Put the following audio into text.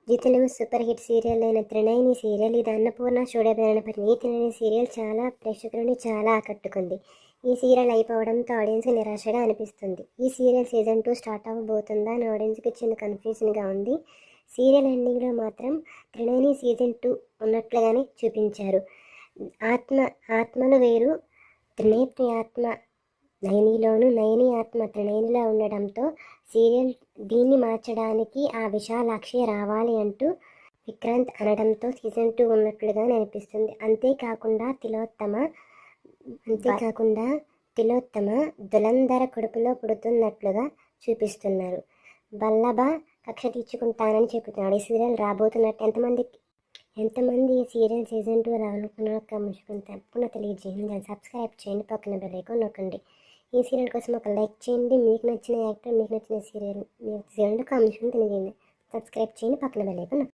G Telugu super hit serial అయిన Trinayani serial ఇది అన్నపూర్ణ చూడబడిన ఈ త్రినయని సీరియల్ చాలా ప్రేక్షకులని చాలా ఆకట్టుకుంది. ఈ సీరియల్ అయిపోవడంతో ఆడియన్స్కి నిరాశగా అనిపిస్తుంది. ఈ సీరియల్ సీజన్ 2 స్టార్ట్ అవ్వబోతుందా అని ఆడియన్స్కి చిన్న కన్ఫ్యూజన్గా ఉంది. సీరియల్ ఎండింగ్లో మాత్రం త్రినయని సీజన్ 2 ఉన్నట్లుగానే చూపించారు. ఆత్మలు వేరు, త్రినేత్రి ఆత్మ నయనిలోను, నయని ఆత్మ త్రినయనిలో ఉండడంతో సీరియల్ దీన్ని మార్చడానికి ఆ విశాలాక్షి రావాలి అంటూ విక్రాంత్ అనడంతో సీజన్ 2 ఉన్నట్లుగా అనిపిస్తుంది. అంతేకాకుండా తిలోత్తమ దులంధర కడుపులో పుడుతున్నట్లుగా చూపిస్తున్నారు. వల్లభ కక్ష తీర్చుకుంటానని చెబుతున్నాడు. ఈ సీరియల్ రాబోతున్నట్టు ఎంతమంది ఈ సీరియల్ సీజన్ 2 రావాలనుకున్నారో తప్పకుండా తెలియజేయండి. సబ్స్క్రైబ్ చేయండి, పక్కన బెల్ ఐకాన్ నొక్కండి. ఈ సీరియల్ కోసం ఒక లైక్ చేయండి. మీకు నచ్చిన యాక్టర్, మీకు నచ్చిన సీరియల్ కామెంట్ తెలియజేయండి. సబ్స్క్రైబ్ చేయండి, పక్కన బెల్ ఐకాన్ నొక్కండి.